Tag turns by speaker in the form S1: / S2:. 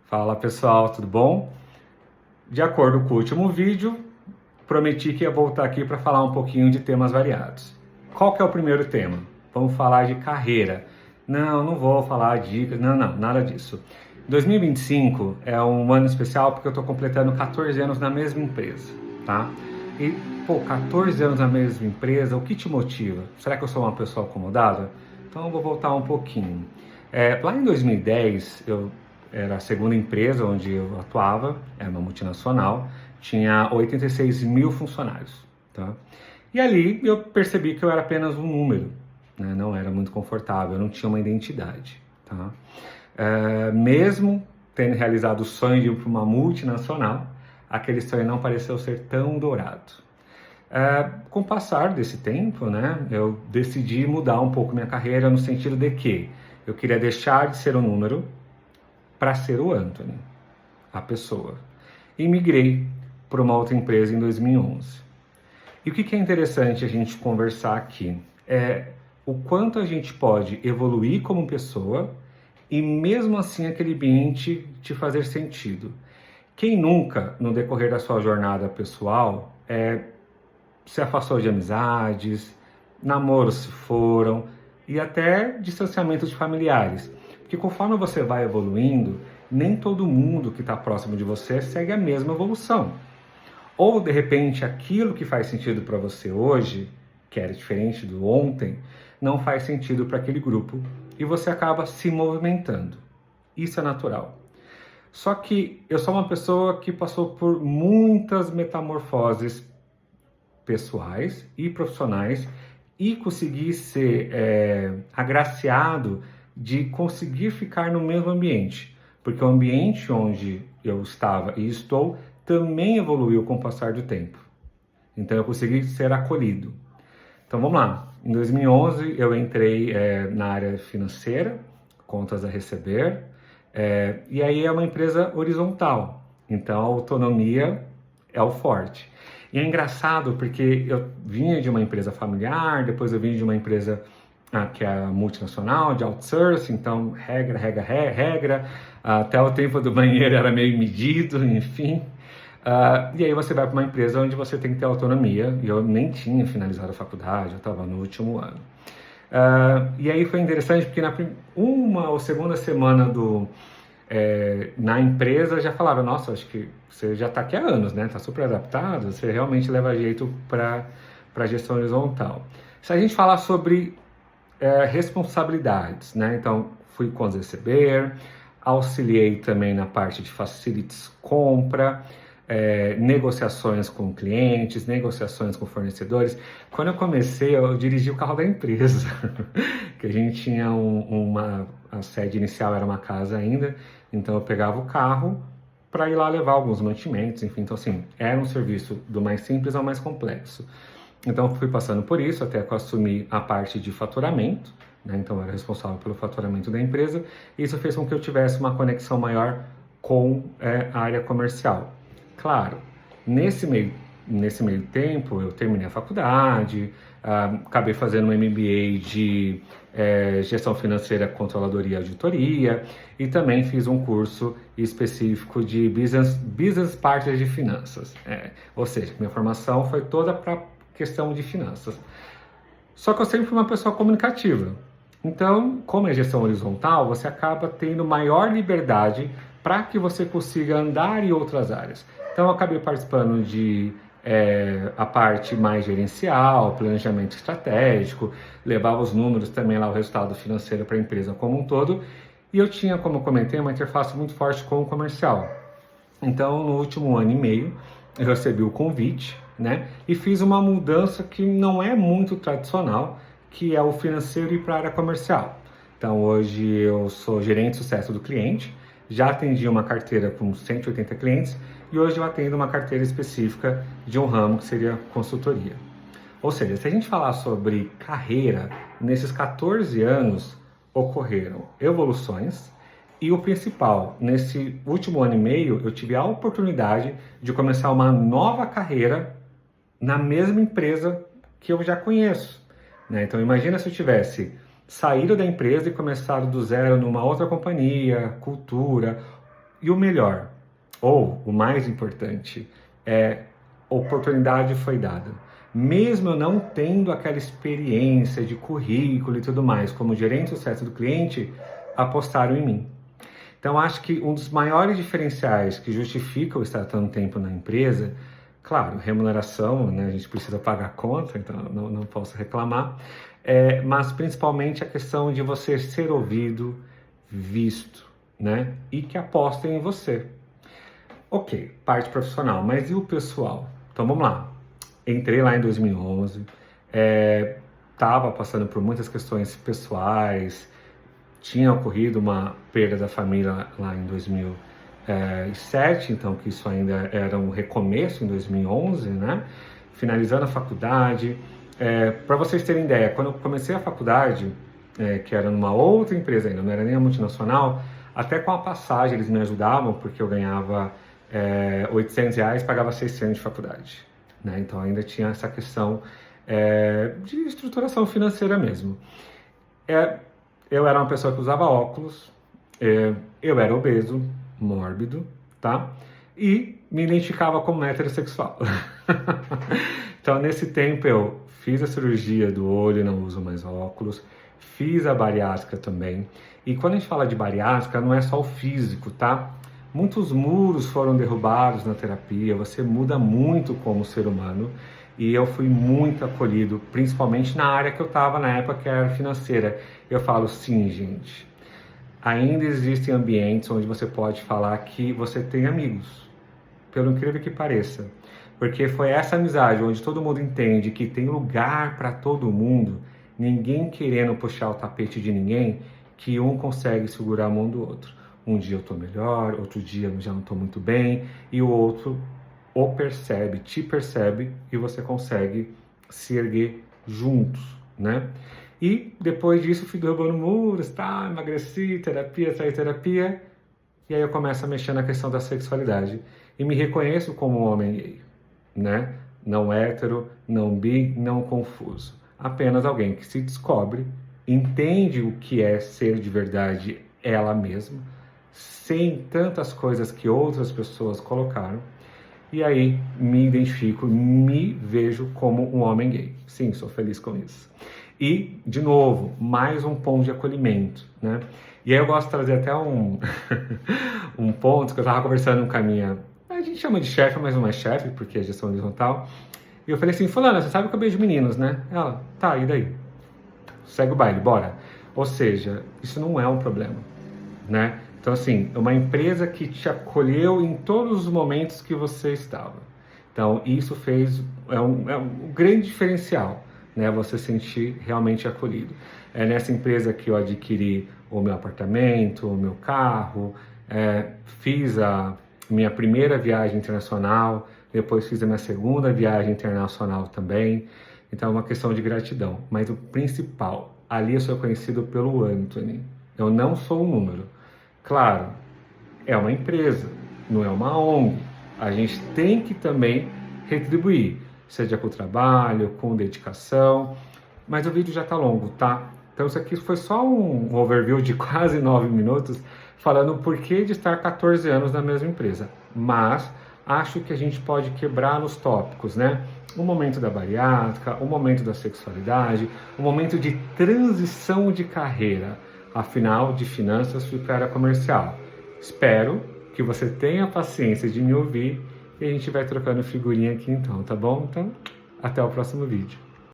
S1: Fala pessoal, tudo bom? De acordo com o último vídeo, prometi que ia voltar aqui para falar um pouquinho de temas variados. Qual que é o primeiro tema? Vamos falar de carreira. Não vou falar dicas, não, nada disso. 2025 é um ano especial porque eu estou completando 14 anos na mesma empresa, tá? E, 14 anos na mesma empresa, o que te motiva? Será que eu sou uma pessoa acomodada? Então eu vou voltar um pouquinho. Lá em 2010, eu era a segunda empresa onde eu atuava, era uma multinacional, tinha 86 mil funcionários, tá? E ali eu percebi que eu era apenas um número, né? Não era muito confortável, eu não tinha uma identidade, tá? Mesmo tendo realizado o sonho de ir para uma multinacional, aquele sonho não pareceu ser tão dourado. Com o passar desse tempo, né, eu decidi mudar um pouco minha carreira no sentido de que eu queria deixar de ser um número para ser o Anthony, a pessoa. E migrei para uma outra empresa em 2011. E o que é interessante a gente conversar aqui é o quanto a gente pode evoluir como pessoa e mesmo assim aquele ambiente te fazer sentido. Quem nunca, no decorrer da sua jornada pessoal, se afastou de amizades, namoros se foram e até distanciamento de familiares? Porque conforme você vai evoluindo, nem todo mundo que está próximo de você segue a mesma evolução. Ou, de repente, aquilo que faz sentido para você hoje, que era diferente do ontem, não faz sentido para aquele grupo e você acaba se movimentando. Isso é natural. Só que eu sou uma pessoa que passou por muitas metamorfoses pessoais e profissionais e consegui ser agraciado de conseguir ficar no mesmo ambiente, porque o ambiente onde eu estava e estou também evoluiu com o passar do tempo. Então eu consegui ser acolhido. Então vamos lá. Em 2011 eu entrei na área financeira, contas a receber, e aí é uma empresa horizontal. Então a autonomia é o forte. E é engraçado porque eu vinha de uma empresa familiar, depois eu vim de uma empresa que é multinacional, de outsourcing, então regra, até o tempo do banheiro era meio medido, enfim. E aí você vai para uma empresa onde você tem que ter autonomia, e eu nem tinha finalizado a faculdade, eu estava no último ano. E aí foi interessante porque na uma ou segunda semana na empresa já falava, nossa, acho que você já está aqui há anos, né? Está super adaptado, você realmente leva jeito para a gestão horizontal. Se a gente falar sobre responsabilidades, né? Então, fui receber, auxiliei também na parte de facilities compra, negociações com clientes, negociações com fornecedores. Quando eu comecei, eu dirigi o carro da empresa, que a gente tinha a sede inicial era uma casa ainda, então eu pegava o carro para ir lá levar alguns mantimentos, enfim, então assim, era um serviço do mais simples ao mais complexo. Então eu fui passando por isso até que eu assumi a parte de faturamento, né? Então eu era responsável pelo faturamento da empresa, e isso fez com que eu tivesse uma conexão maior com a área comercial. Claro, nesse meio tempo eu terminei a faculdade, acabei fazendo um MBA de gestão financeira, controladoria e auditoria, e também fiz um curso específico de business partner de finanças. Ou seja, minha formação foi toda para questão de finanças. Só que eu sempre fui uma pessoa comunicativa. Então, como é gestão horizontal, você acaba tendo maior liberdade para que você consiga andar em outras áreas. Então, eu acabei participando de a parte mais gerencial, planejamento estratégico, levava os números também lá, o resultado financeiro para a empresa como um todo. E eu tinha, como eu comentei, uma interface muito forte com o comercial. Então, no último ano e meio, eu recebi o convite, né? E fiz uma mudança que não é muito tradicional, que é o financeiro ir para a área comercial. Então, hoje eu sou gerente de sucesso do cliente, já atendi uma carteira com 180 clientes e hoje eu atendo uma carteira específica de um ramo que seria consultoria. Ou seja, se a gente falar sobre carreira, nesses 14 anos ocorreram evoluções e o principal, nesse último ano e meio, eu tive a oportunidade de começar uma nova carreira na mesma empresa que eu já conheço, né? Então imagina se eu tivesse saído da empresa e começado do zero numa outra companhia, cultura, E o melhor, ou o mais importante, oportunidade foi dada. Mesmo eu não tendo aquela experiência de currículo e tudo mais, como gerente de sucesso do cliente, apostaram em mim. Então, acho que um dos maiores diferenciais que justificam estar tanto tempo na empresa, claro, remuneração, né? A gente precisa pagar a conta, então não posso reclamar, mas principalmente a questão de você ser ouvido, visto, né? E que apostem em você. Ok, parte profissional, mas e o pessoal? Então vamos lá. Entrei lá em 2011, estava passando por muitas questões pessoais, tinha ocorrido uma perda da família lá em 2007, então que isso ainda era um recomeço em 2011, né? Finalizando a faculdade. Para vocês terem ideia, quando eu comecei a faculdade, que era numa outra empresa ainda, não era nem a multinacional, até com a passagem eles me ajudavam, porque eu ganhava R$800, pagava 600 de faculdade, né? Então ainda tinha essa questão de estruturação financeira mesmo. Eu era uma pessoa que usava óculos, eu era obeso, mórbido, tá? E me identificava como heterossexual. Então, nesse tempo, eu fiz a cirurgia do olho, não uso mais óculos, fiz a bariátrica também. E quando a gente fala de bariátrica, não é só o físico, tá? Muitos muros foram derrubados na terapia, você muda muito como ser humano. E eu fui muito acolhido, principalmente na área que eu estava na época, que era financeira. Eu falo, sim, gente, ainda existem ambientes onde você pode falar que você tem amigos, pelo incrível que pareça. Porque foi essa amizade onde todo mundo entende que tem lugar para todo mundo, ninguém querendo puxar o tapete de ninguém, que um consegue segurar a mão do outro. Um dia eu estou melhor, outro dia eu já não estou muito bem, e o outro te percebe e você consegue se erguer juntos, né? E depois disso fui derrubando muros, tá? Emagreci, saí terapia, e aí eu começo a mexer na questão da sexualidade e me reconheço como um homem gay, né? Não hétero, não bi, não confuso. Apenas alguém que se descobre, entende o que é ser de verdade ela mesma, sem tantas coisas que outras pessoas colocaram. E aí me identifico, me vejo como um homem gay. Sim, sou feliz com isso. E, de novo, mais um ponto de acolhimento, né? E aí eu gosto de trazer até um ponto que eu estava conversando com a minha... A gente chama de chefe, mas não é chefe, porque é gestão horizontal. E eu falei assim, fulana, você sabe que eu beijo meninos, né? Ela, tá, e daí? Segue o baile, bora. Ou seja, isso não é um problema, né? Então, assim, é uma empresa que te acolheu em todos os momentos que você estava. Então, isso é um grande diferencial, né? Você sentir realmente acolhido. É nessa empresa que eu adquiri o meu apartamento, o meu carro, fiz a minha primeira viagem internacional, depois fiz a minha segunda viagem internacional também. Então, é uma questão de gratidão. Mas o principal, ali eu sou conhecido pelo Anthony. Eu não sou um número. Claro, é uma empresa, não é uma ONG. A gente tem que também retribuir, seja com trabalho, com dedicação. Mas o vídeo já está longo, tá? Então isso aqui foi só um overview de quase 9 minutos, falando o porquê de estar 14 anos na mesma empresa. Mas acho que a gente pode quebrar nos tópicos, né? O momento da bariátrica, o momento da sexualidade, o momento de transição de carreira. Afinal, de finanças fui para a área comercial. Espero que você tenha paciência de me ouvir e a gente vai trocando figurinha aqui então, tá bom? Então, até o próximo vídeo.